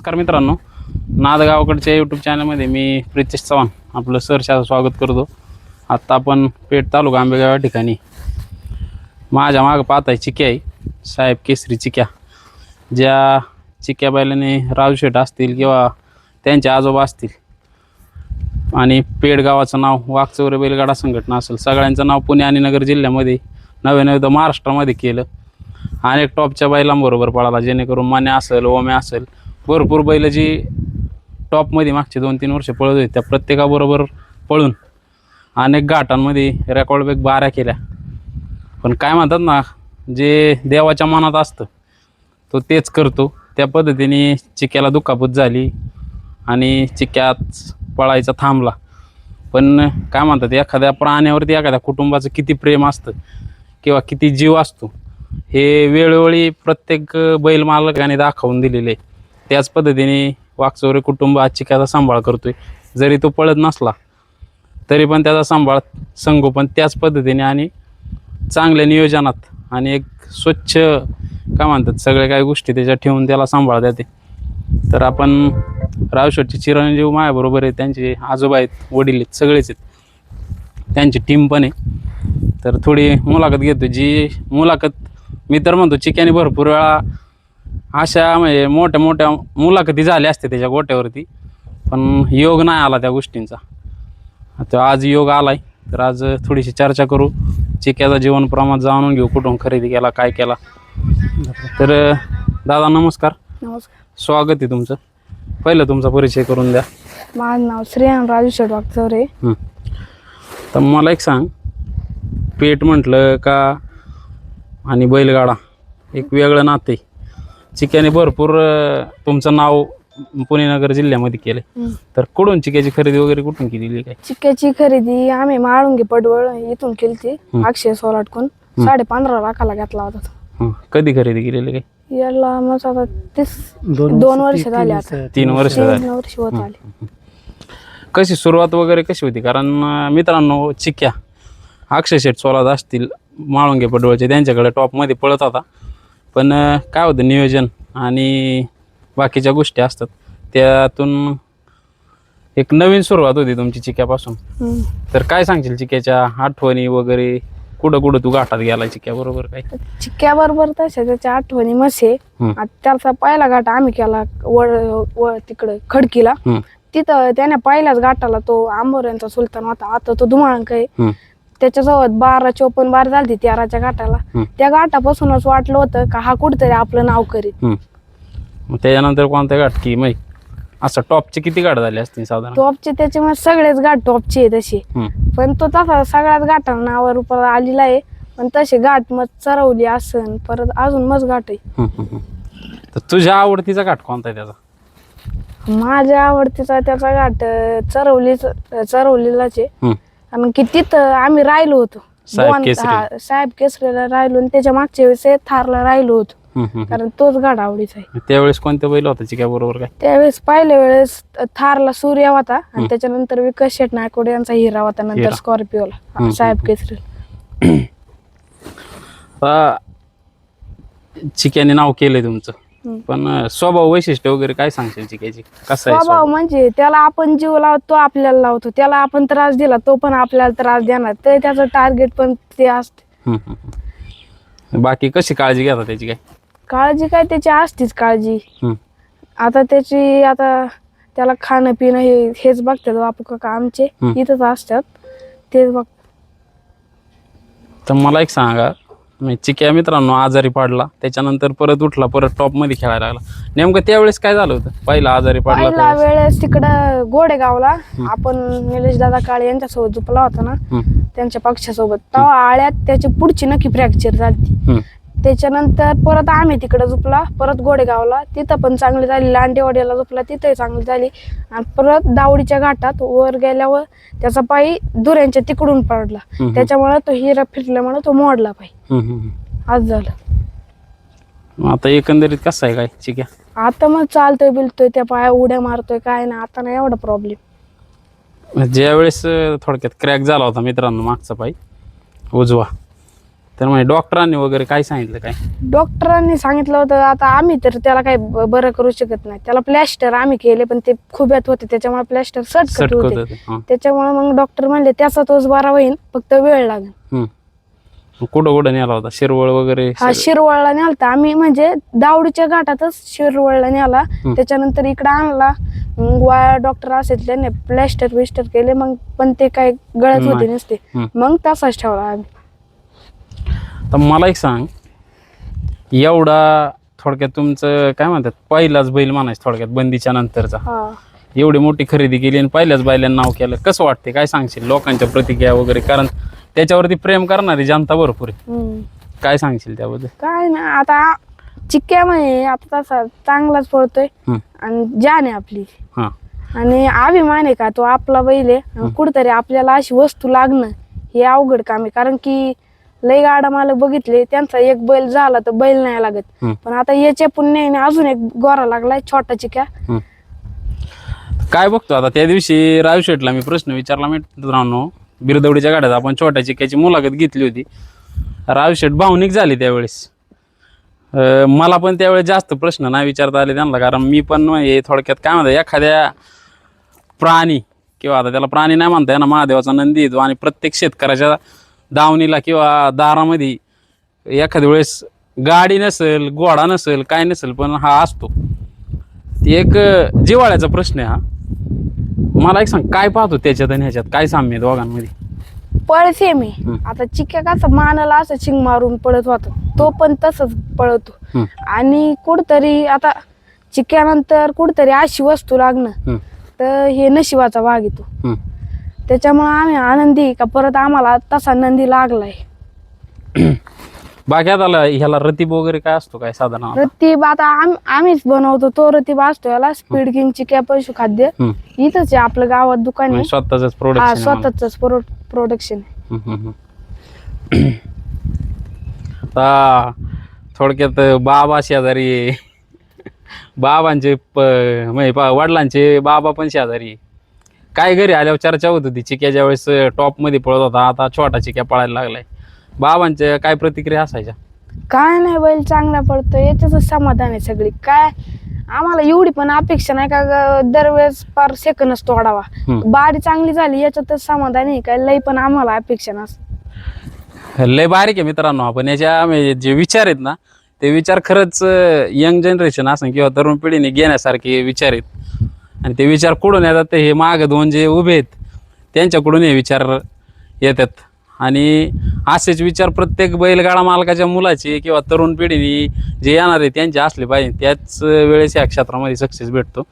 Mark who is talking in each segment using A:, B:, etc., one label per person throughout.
A: नमस्कार मित्रांनो, नादगावकडच्या यूट्यूब चॅनलमध्ये मी प्रितेश चव्हाण आपलं सहर्षाचं स्वागत करतो. आत्ता आपण पेठ तालुका आंबेगाव या ठिकाणी माझ्या मागं पाहताय चिक्या आहे, साहेब केसरी चिक्या. ज्या चिक्या बैलाने राजूशेठ असतील किंवा त्यांचे आजोबा असतील आणि पेठ गावाचं नाव वाघचौरे बैलगाडा संघटना असेल, सगळ्यांचं नाव पुणे आणि नगर जिल्ह्यामध्ये नव्हे तर महाराष्ट्रामध्ये केलं. अनेक टॉपच्या बैलांबरोबर पळाला, जेणेकरून मान्या असेल, ओम्या असेल, भरपूर बैल जी टॉपमध्ये मागचे 2-3 वर्ष पळत होते त्या प्रत्येकाबरोबर पळून अनेक घाटांमध्ये रेकॉर्ड ब्रेक 12 केल्या. पण काय म्हणतात ना, जे देवाच्या मनात असतं तो तेच करतो. त्या पद्धतीने चिक्याला दुखापत झाली आणि चिक्यात पळायचा थांबला. पण काय म्हणतात, एखाद्या प्राण्यावरती एखाद्या कुटुंबाचं किती प्रेम असतं किंवा किती जीव असतो हे वेळोवेळी प्रत्येक बैल मालकाने दाखवून दिलेले आहे. त्याच पद्धतीने वाघचौरे कुटुंब आज चिक्याचा सांभाळ करतोय. जरी तो पळत नसला तरी पण त्याचा सांभाळ संगोपन त्याच पद्धतीने आणि चांगल्या नियोजनात आणि एक स्वच्छ काय म्हणतात सगळे काही गोष्टी त्याच्यात ठेवून त्याला सांभाळ देते. तर आपण राजूशेठचे चिरंजीव माझ्याबरोबर आहे, त्यांचे आजोबा आहेत, वडील आहेत, सगळेच आहेत, त्यांची टीम पण आहे. तर थोडी मुलाखत घेतो. जी मुलाखत मी तर म्हणतो चिक्याने भरपूर वेळा अशा म्हणजे मोठ्या मोठ्या मुलाखती झाल्या असते त्याच्या गोट्यावरती, पण योग नाही आला त्या गोष्टींचा. तर आज योग आलाय. तर आज थोडीशी चर्चा करू, चिक्याचा जीवन प्रमाण जाणून घेऊ, कुठून खरेदी केला, काय केला. तर दादा नमस्कार.
B: नमस्कार.
A: स्वागत आहे तुमचं. पहिलं तुमचा परिचय करून द्या.
B: माझं नाव श्रेयान राजूशेठ वाघचौरे.
A: तर मला एक सांग, पेठ म्हटलं का आणि बैलगाडा एक वेगळं नाते. चिक्याने भरपूर तुमचं नाव पुणे नगर जिल्ह्यामध्ये केलं. तर कुठून चिक्याची खरेदी वगैरे कुठून केलेली काय?
B: चिक्याची खरेदी आम्ही माळुंगे पडवळ इथून केली ती. अक्षय सोलाटकून 15.5 लाखाला घेतला होता.
A: कधी खरेदी केलेली काय?
B: याला मग आता 2 वर्ष झाले, आता
A: 3 वर्ष झाली.
B: वर्ष होत आले.
A: कशी सुरुवात वगैरे कशी होती? कारण मित्रांनो, चिक्या अक्षय शेठ सोलाद असतील माळुंगे पडवळचे, त्यांच्याकडे टॉपमध्ये पळत होता. पण काय होतं, नियोजन आणि बाकीच्या गोष्टी असतात, त्यातून एक नवीन सुरुवात होती तुमची चिक्यापासून. तर काय सांगशील चिक्याच्या आठवणी वगैरे? कुठं कुठं तू घाटात गेला चिक्या बरोबर? काय
B: चिक्या बरोबर तशा त्याच्या आठवणी मसे. त्याचा पहिला घाट आम्ही केला तिकडे खडकीला. तिथं त्याने पहिल्याच घाटाला तो आंबोऱ्यांचा सुलतान होता, आता तो धुमाळंक आहे. त्याच्याजवळ 12-54 बार झाली 13च्या घाटाला. त्या घाटापासूनच वाटलं होतं का हा कुठतरी आपलं नाव करीत.
A: मग त्याच्यानंतर कोणत्या घाट की मग असं टॉपचे किती घाट झाले असतील साधारण?
B: टॉपचे त्याच्यामुळे सगळेच घाट टॉपचे आहे तसे. पण तो तसा सगळ्याच घाटाला नावावर रुपयाला आलेला आहे. पण तसे घाट मग चरवली असन, परत अजून मस्त घाट आहे.
A: तर तुझ्या आवडतीचा घाट कोणता आहे त्याचा?
B: माझ्या आवडतीचा त्याचा घाट चरवलीलाच आहे. कारण की तिथं आम्ही राहिलो होतो, साहेब केसरीला राहिलो आणि त्याच्या मागच्या वेळेस थारला राहिलो होतो. कारण तोच घाट आवडीचा आहे.
A: त्यावेळेस कोणत्या बैल होता चिक्या बरोबर? काय
B: त्यावेळेस पहिल्या वेळेस थारला सूर्या होता आणि त्याच्यानंतर विकास शेठ नायकोडे यांचा हिरा होता, नंतर स्कॉर्पिओला साहेब केसरी.
A: चिक्याने नाव केलंय तुमचं, पण स्वभाव वैशिष्ट्य वगैरे काय सांगशील चिक्याची? कसं आहे
B: स्वभाव? म्हणजे त्याला आपण जीव लावतो, आपल्याला लावतो. त्याला आपण त्रास दिला तो पण आपल्याला त्रास देणार, ते त्याचं टार्गेट पण ते असते.
A: बाकी कशी काळजी घेता त्याची? काय
B: काळजी काय त्याची असतीच काळजी. आता त्याला खाणं पिणं हेच बघतात बापू काका आमचे, इथंच असतात तेच बघ.
A: तर मला एक सांगा, चिक्या मित्रांनो आजारी पडला, त्याच्यानंतर परत उठला, परत टॉप मध्ये खेळायला लागला. नेमकं त्यावेळेस काय झालं होतं? पहिला आजारी पडला
B: पहिला वेळेस तिकडं गोडेगावला आपण निलेश दादा काळे यांच्यासोबत झोपला होता ना, त्यांच्या पक्षासोबत. तेव्हा आळ्यात त्याची पुढची नक्की फ्रॅक्चर झाली. त्याच्यानंतर परत आम्ही तिकडे झोपला, परत गोडेगावला, तिथं पण चांगली झाली. लांडेवाड्याला झोपला, तिथंही चांगली झाली. आणि परत दावडीच्या घाटात वर गेल्यावर त्याचा पायी दुऱ्यांच्या तिकडून पडला, त्याच्यामुळे तो हिरा फिरल्यामुळे तो मोडला पायी. आज झालं.
A: आता एकंदरीत कसं आहे काय चिक्या?
B: आता मग चालतोय बिलतोय, त्या पाया उड्या मारतोय, काय ना आता नाही एवढा प्रॉब्लेम.
A: ज्या वेळेस थोडक्यात क्रॅक झाला होता मित्रांनो मागचा पाय उजवा, तर म्हणजे डॉक्टरांनी वगैरे काय सांगितलं काय?
B: डॉक्टरांनी सांगितलं होतं आता आम्ही तर त्याला काही बरं करू शकत नाही. त्याला प्लॅस्टर आम्ही केले पण ते खुब्यात होते त्याच्यामुळे प्लॅस्टर सटकत
A: सटकत
B: होते.
A: होते. हा.
B: त्याच्यामुळे मग डॉक्टर म्हणले त्याचा तोच बरा होईल, फक्त वेळ लागेल.
A: हम्म. मग कुठं कुठं नेला होता? शिरवळ वगैरे
B: हा शिरवळला नेलता आम्ही, म्हणजे दावडीच्या घाटातच शिरवळला नेला. त्याच्यानंतर इकडे आणला, मग डॉक्टर असेल त्याने प्लॅस्टर विस्टर केले, मग पण ते काय गळत होते नसते, मग तसाच ठेवला आम्ही.
A: तर मला एक सांग, एवढा थोडक्यात तुमचं काय म्हणतात पहिलाच बैल म्हणायचं थोडक्यात बंदीच्या नंतरचा,
B: हा
A: एवढी मोठी खरेदी केली आणि पहिल्याच बैलांना नाव केलं, कसं वाटते? काय सांगशील लोकांच्या प्रतिक्रिया वगैरे? कारण त्याच्यावरती प्रेम करणारी जनता भरपूर आहे. काय सांगशील त्याबद्दल?
B: काय ना आता चिक्क्या म्हणजे आता तसा चांगलाच पळतोय आणि जान आहे आपली
A: हा.
B: आणि अभिमान आहे का तो आपला बैल आहे. कुठतरी आपल्याला अशी वस्तू लागणं हे अवघड काम आहे, कारण की लय गाडा मालक बघितले त्यांचा एक बैल झाला तर बैल नाही लागत, पण आता याच्या पुण्याने अजून एक गोरा लागलाय छोटा चिक्या.
A: काय बघतो आता? त्या दिवशी रावशेटला मी प्रश्न विचारला मित्रांनो, बिरदवडीच्या गाड्यात आपण छोट्या चिक्याची मुलाखत घेतली होती. रावशेट भावनिक झाली त्यावेळेस. मला पण त्यावेळेस जास्त प्रश्न नाही विचारता आले त्यांना, कारण मी पण हे थोडक्यात काय म्हणतात एखाद्या प्राणी किंवा आता त्याला प्राणी नाही म्हणता येणार, महादेवाचा नंदी येतो आणि प्रत्येक शेतकऱ्याच्या दावणीला किंवा दारामध्ये एखाद्या वेळेस गाडी नसेल, घोडा नसेल, काय नसेल, पण हा असतो. एक जिव्हाळ्याचा प्रश्न आहे हा. मला एक सांग, काय पाहतो त्याच्यात आणि ह्याच्यात काय साम्य दोघांमध्ये?
B: पळसे मी आता चिक्या कसा मानाला असं शिंग मारून पळत होता, तो पण तसंच पळतो. आणि कुठतरी आता चिक्यानंतर कुठतरी अशी वस्तू लागणं तर हे नशिबाचा भाग येतो. त्याच्यामुळे आम्ही आनंदी का परत आम्हाला तसा नंदी लागलाय.
A: बाकी आता ह्याला रतीब वगैरे काय असतो काय साधारण?
B: रतीब आता आम्हीच बनवतो तो रतीब असतो. याला स्पीड किंग चिक्या पशुखाद्य इथंच आहे आपलं गावात दुकान आहे.
A: स्वतःच
B: हा
A: प्रोडक्ट?
B: स्वतःच प्रोडक्शन आहे.
A: आता थोडक्यात बाबा शेजारी, बाबांचे म्हणजे वडिलांचे बाबा पण शेजारी. काय घरी आल्यावर चर्चा होत होती, चिक्याच्या वेळेस टॉप मध्ये पळत होता, आता छोटा चिक्या पळायला लागलाय. बाबांच्या काय प्रतिक्रिया असायच्या?
B: काय नाही बैल चांगला पडतो याच्याच समाधान आहे सगळी. काय आम्हाला एवढी पण अपेक्षा नाही का दरवेळेस पार सेकंदच तोडावा. बारी चांगली झाली याच्यातच समाधान आहे, काय लय पण आम्हाला अपेक्षा नसते.
A: लय बारीक आहे मित्रांनो. आपण याच्या जे विचार आहेत ना, ते विचार खरंच यंग जनरेशन असं किंवा तरुण पिढीने घेण्यासारखे विचार आहेत. आणि ते विचार कुठून येतात? ते हे माग दोन जे उभे आहेत त्यांच्याकडून हे विचार येतात. आणि असेच विचार प्रत्येक बैलगाडा मालकाच्या मुलाचे किंवा तरुण पिढीने जे येणार आहे त्यांचे असले पाहिजे, त्याच वेळेस या क्षेत्रामध्ये सक्सेस भेटतो.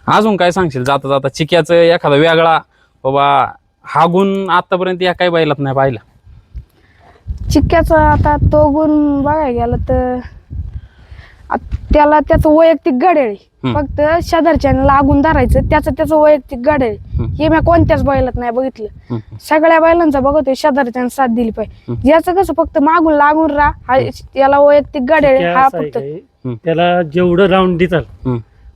A: अजून काय सांगशील जाता जाता चिक्याचं एखादा वेगळा बाबा हा गुण आतापर्यंत या काही बैलात नाही पाहिला?
B: चिक्क्याचा आता तो गुण बघायला गेला तर त्याला त्याचं वैयक्तिक घड्याळ आहे, फक्त शेजारच्या लागून धरायचं त्याचं वैयक्तिक घड्याळ आहे. हे मी कोणत्याच बैलात नाही बघितलं. सगळ्या बैलांचा बघतोय शेजारच्यानं साथ दिली पाहिजे. याचं कसं फक्त मागून लागून राहा, याला वैयक्तिक घड्याळ हा फक्त.
C: त्याला जेवढं राऊंड देतात,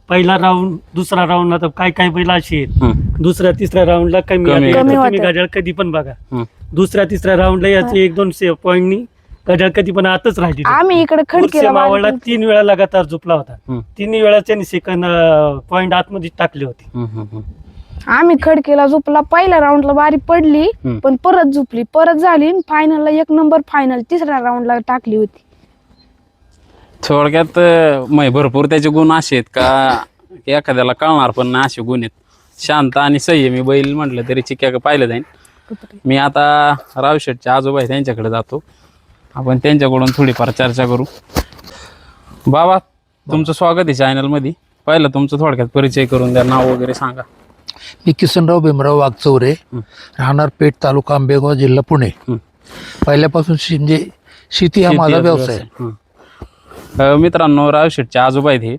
C: पहिला राऊंड दुसरा राऊंड, आता काय काय बैल अशी आहेत दुसऱ्या तिसऱ्या राऊंडला कमी तुम्ही घड्याळ कधी पण बघा, दुसऱ्या तिसऱ्या राऊंडला याचे 1-2 पॉईंटनी घड्याळ कधी पण आतच राहिली.
B: आम्ही इकडे खडकीला
C: मावळला 3 वेळा लगातार झोपला होता, 3 वेळा त्यांनी सेकंड पॉईंट आतमध्ये टाकले होते.
B: आम्ही खडकीला झोपला, पहिल्या राऊंडला बारी पडली पण परत झोपली, परत झाली फायनलला 1 नंबर फायनल तिसऱ्या राऊंडला टाकली होती.
A: थोडक्यात भरपूर त्याचे गुण असे आहेत का एखाद्याला कळणार पण नाही असे गुण आहेत. शांत आणि संयमी बैल म्हटलं तरी चिक्या पाहिलं जाईल. मी आता रावशेटचे आजोबा आहे त्यांच्याकडे जातो, आपण त्यांच्याकडून थोडीफार चर्चा करू. बाबा तुमचं स्वागत आहे चॅनलमध्ये. पहिलं तुमचं थोडक्यात परिचय करून द्या, नाव वगैरे सांगा.
D: मी किसनराव भीमराव वाघचौरे, राहणार पेठ, तालुका आंबेगाव, जिल्हा पुणे. पहिल्यापासून म्हणजे शेती हा माझा व्यवसाय.
A: मित्रांनो रावशेटचे आजोबा आहेत हे.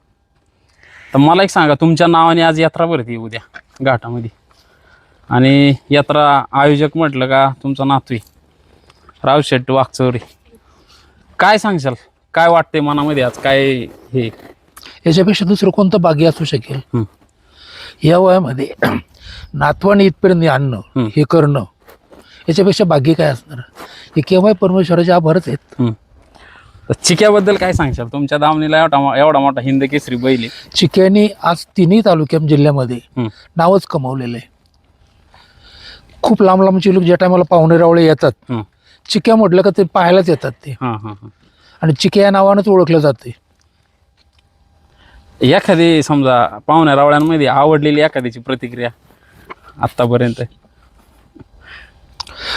A: तर मला एक सांगा, तुमच्या नावाने आज यात्रा भरती उद्या घाटामध्ये, आणि यात्रा आयोजक म्हटलं का तुमचा नातू रावशेट वाघचौरे. काय सांगशाल, काय वाटते मनामध्ये आज? काय हे
D: याच्यापेक्षा दुसरं कोणतं भाग्य असू शकेल या वयामध्ये नातवाने इथपर्यंत आणणं, हे करणं याच्यापेक्षा भाग्य काय असणार. हे केव्हा परमेश्वराचे आभारच आहेत.
A: तर चिक्याबद्दल काय सांगशाल? तुमच्या दावणीला एवढा मोठा हिंद केसरी बैल आहे.
D: चिक्याने आज तिन्ही तालुक्यात जिल्ह्यामध्ये नावच कमावलेलं आहे. खूप लांब लांबचे लोक ज्या टायमाला पाहुणे रावळे येतात, चिक्या म्हटलं का ते पाहायलाच येतात ते. आणि चिक्या या नावानंच ओळखलं जाते.
A: एखादी समजा पाहुण्या रावळ्यांमध्ये आवडलेली एखाद्याची प्रतिक्रिया आतापर्यंत?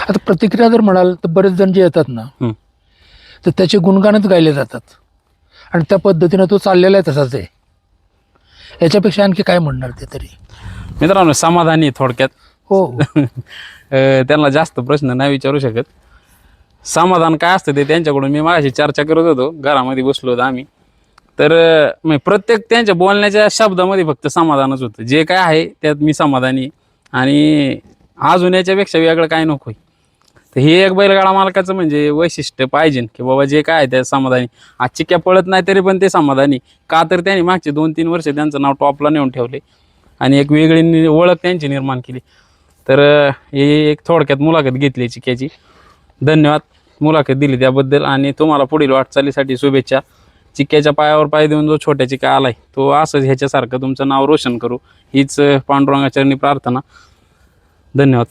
D: आता प्रतिक्रिया जर म्हणाल तर बरेच जण जे येतात ना, तर त्याचे गुणगानच गायले जातात. आणि त्या पद्धतीनं तो चाललेला आहे तसाच आहे. याच्यापेक्षा आणखी काय म्हणणार ते तरी.
A: मित्रांनो, समाधानी थोडक्यात.
D: हो.
A: त्यांना जास्त प्रश्न नाही विचारू शकत. समाधान काय असतं ते त्यांच्याकडून मी माझ्याशी चर्चा करत होतो, घरामध्ये बसलो होतो आम्ही. तर प्रत्येक त्यांच्या बोलण्याच्या शब्दामध्ये फक्त समाधानच होतं. जे काय आहे त्यात मी समाधानी, आणि अजून याच्यापेक्षा वेगळं काय नको. तर हे एक बैलगाडा मालकाचं म्हणजे वैशिष्ट्य पाहिजे की बाबा जे काय आहे त्यात समाधानी. आज चिक्या पळत नाही तरी पण ते समाधानी का, तर त्यांनी मागचे 2-3 वर्ष त्यांचं नाव टॉपला नेऊन ठेवले आणि एक वेगळी ओळख त्यांची निर्माण केली. तर हे एक थोडक्यात मुलाखत घेतली चिक्याची. धन्यवाद मुलाखत दिली त्याबद्दल, आणि तुम्हाला पुढील वाटचालीसाठी शुभेच्छा. चिक्याच्या पायावर पाय देऊन जो छोट्या चिक्या आलाय तो असंच ह्याच्यासारखं तुमचं नाव रोशन करू हीच पांडुरंगाचरणी प्रार्थना. धन्यवाद.